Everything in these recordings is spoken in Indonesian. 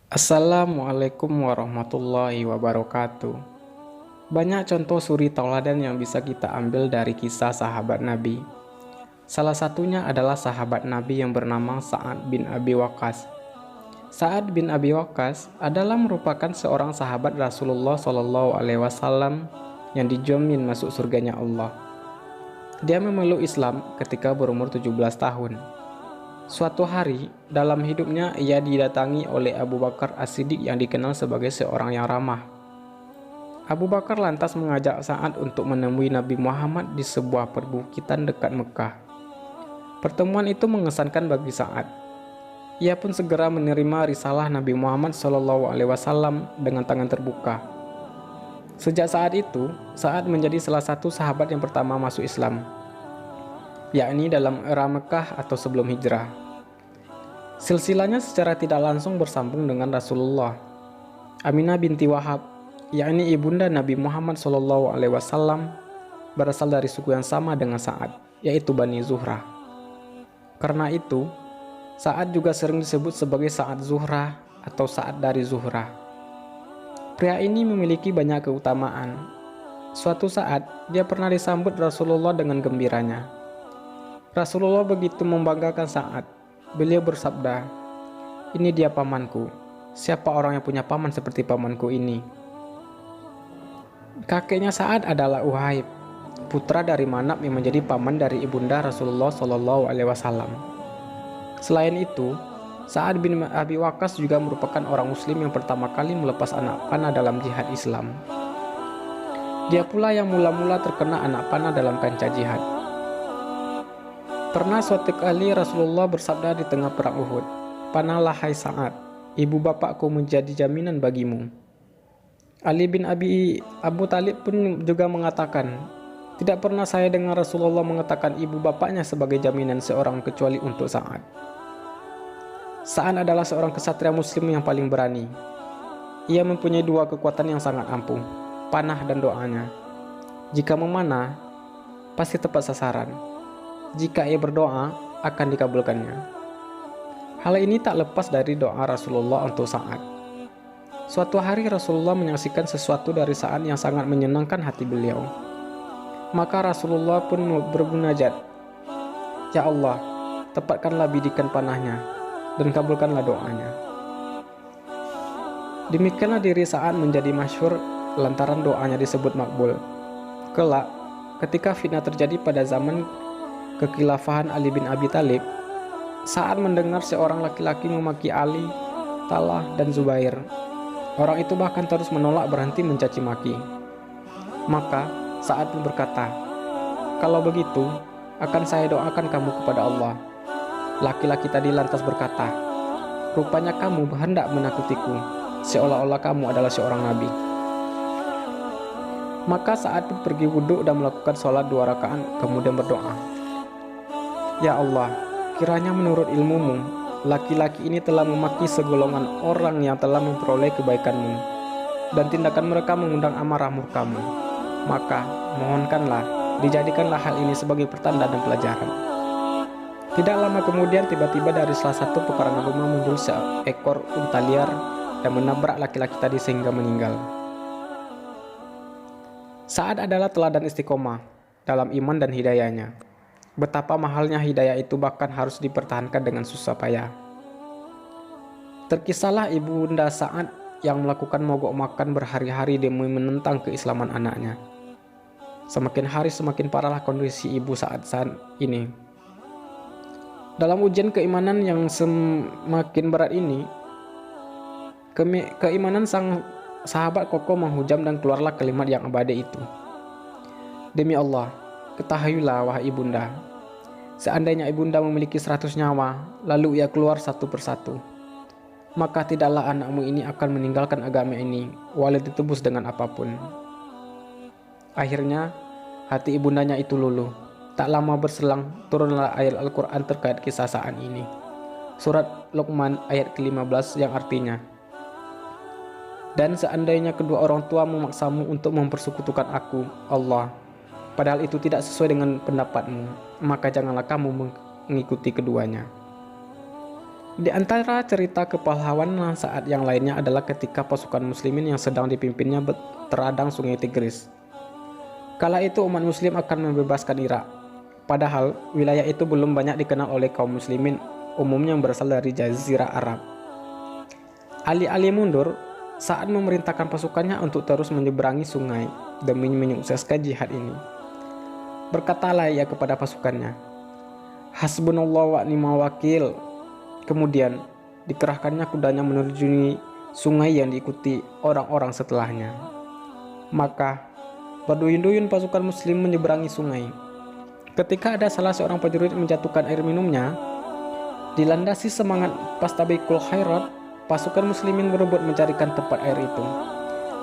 Assalamualaikum warahmatullahi wabarakatuh. Banyak contoh suri tauladan yang bisa kita ambil dari kisah sahabat Nabi. Salah satunya adalah sahabat Nabi yang bernama Sa'ad bin Abi Waqqas. Sa'ad bin Abi Waqqas adalah merupakan seorang sahabat Rasulullah SAW yang dijamin masuk surganya Allah. Dia memeluk Islam ketika berumur 17 tahun. Suatu hari, dalam hidupnya ia didatangi oleh Abu Bakar As-Siddiq yang dikenal sebagai seorang yang ramah. Abu Bakar lantas mengajak Sa'ad untuk menemui Nabi Muhammad di sebuah perbukitan dekat Mekah. Pertemuan itu mengesankan bagi Sa'ad. Ia pun segera menerima risalah Nabi Muhammad SAW dengan tangan terbuka. Sejak saat itu, Sa'ad menjadi salah satu sahabat yang pertama masuk Islam, yakni dalam era Mekah atau sebelum hijrah. Silsilahnya secara tidak langsung bersambung dengan Rasulullah. Aminah binti Wahab, yakni ibunda Nabi Muhammad SAW, berasal dari suku yang sama dengan Sa'ad, yaitu Bani Zuhrah. Karena itu, Sa'ad juga sering disebut sebagai Sa'ad Zuhrah atau Sa'ad dari Zuhrah. Pria ini memiliki banyak keutamaan. Suatu saat, dia pernah disambut Rasulullah dengan gembiranya. Rasulullah begitu membanggakan Sa'ad. Beliau bersabda, "Ini dia pamanku. Siapa orang yang punya paman seperti pamanku ini?" Kakeknya Sa'ad adalah Uhaib, putra dari Manab yang menjadi paman dari ibunda Rasulullah SAW. Selain itu, Sa'ad bin Abi Waqqas juga merupakan orang muslim yang pertama kali melepas anak panah dalam jihad Islam. Dia pula yang mula-mula terkena anak panah dalam kancah jihad. Pernah suatu kali Rasulullah bersabda di tengah perang Uhud, "Panahlah hai Sa'ad, ibu bapakku menjadi jaminan bagimu." Ali bin Abu Talib pun juga mengatakan, "Tidak pernah saya dengar Rasulullah mengatakan ibu bapaknya sebagai jaminan seorang kecuali untuk Sa'ad." Sa'ad adalah seorang kesatria muslim yang paling berani. Ia mempunyai dua kekuatan yang sangat ampuh, panah dan doanya. Jika memanah, pasti tepat sasaran. Jika ia berdoa, akan dikabulkannya. Hal ini tak lepas dari doa Rasulullah untuk Sa'ad. Suatu hari Rasulullah menyaksikan sesuatu dari Sa'ad yang sangat menyenangkan hati beliau. Maka Rasulullah pun bermunajat, "Ya Allah, tepatkanlah bidikan panahnya dan kabulkanlah doanya." Demikianlah diri Sa'ad menjadi masyhur lantaran doanya disebut makbul. Kelak, ketika fitnah terjadi pada zaman kekhilafahan Ali bin Abi Thalib, Sa'ad mendengar seorang laki-laki memaki Ali, Talha, dan Zubair. Orang itu bahkan terus menolak berhenti mencaci maki. Maka Sa'ad pun berkata, "Kalau begitu, akan saya doakan kamu kepada Allah." Laki-laki tadi lantas berkata, "Rupanya kamu hendak menakutiku, seolah-olah kamu adalah seorang nabi." Maka Sa'ad pun pergi wudhu dan melakukan sholat 2 rakaat, kemudian berdoa, "Ya Allah, kiranya menurut ilmumu, laki-laki ini telah memaki segolongan orang yang telah memperoleh kebaikanmu, dan tindakan mereka mengundang amarah murkamu. Maka, mohonkanlah, dijadikanlah hal ini sebagai pertanda dan pelajaran." Tidak lama kemudian, tiba-tiba dari salah satu peperangan rumah muncul seekor unta liar dan menabrak laki-laki tadi sehingga meninggal. Sa'ad adalah teladan istiqomah dalam iman dan hidayahnya. Betapa mahalnya hidayah itu bahkan harus dipertahankan dengan susah payah. Terkisahlah ibunda Sa'ad yang melakukan mogok makan berhari-hari demi menentang keislaman anaknya. Semakin hari semakin parahlah kondisi ibu Sa'ad saat ini. Dalam ujian keimanan yang semakin berat ini, keimanan sang sahabat kokoh menghujam dan keluarlah kalimat yang abadi itu, "Demi Allah, ketahuilah wahai ibunda, seandainya ibunda memiliki 100 nyawa, lalu ia keluar satu persatu, maka tidaklah anakmu ini akan meninggalkan agama ini, walau ditebus dengan apapun." Akhirnya, hati ibundanya itu luluh. Tak lama berselang, turunlah ayat Al-Quran terkait kisah Sa'ad ini. Surat Luqman ayat ke-15 yang artinya, "Dan seandainya kedua orang tua memaksamu untuk mempersekutukan aku, Allah, padahal itu tidak sesuai dengan pendapatmu, maka janganlah kamu mengikuti keduanya. Di antara cerita kepahlawanan saat yang lainnya adalah ketika pasukan muslimin yang sedang dipimpinnya teradang sungai Tigris. Kala itu umat muslim akan membebaskan Irak, padahal wilayah itu belum banyak dikenal oleh kaum muslimin umumnya yang berasal dari Jazirah Arab. Ali mundur saat memerintahkan pasukannya untuk terus menyeberangi sungai demi menyukseskan jihad ini. Berkatalah ia kepada pasukannya, "Hasbunallah wa ni'mal wakil." Kemudian dikerahkannya kudanya menerjuni sungai yang diikuti orang-orang setelahnya. Maka berduyun-duyun pasukan muslim menyeberangi sungai. Ketika ada salah seorang prajurit menjatuhkan air minumnya, dilandasi semangat fastabiqul khairat, pasukan muslimin berebut mencarikan tempat air itu.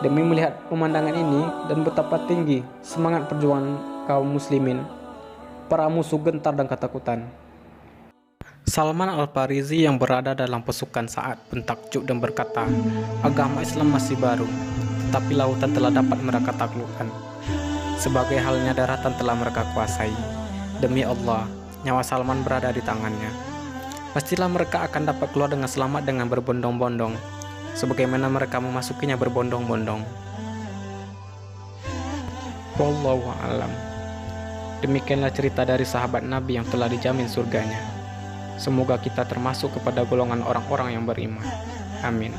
Demi melihat pemandangan ini dan betapa tinggi semangat perjuangan kaum muslimin, para musuh gentar dan ketakutan. Salman Al-Farisi yang berada dalam pasukan Sa'ad pun takjub dan berkata, agama Islam masih baru, tetapi lautan telah dapat mereka taklukkan. Sebagai halnya daratan telah mereka kuasai. Demi Allah, nyawa Salman berada di tangannya. Pastilah mereka akan dapat keluar dengan selamat dengan berbondong-bondong, sebagaimana mereka memasukinya berbondong-bondong. Wallahu a'lam. Demikianlah cerita dari sahabat Nabi yang telah dijamin surganya. Semoga kita termasuk kepada golongan orang-orang yang beriman. Amin.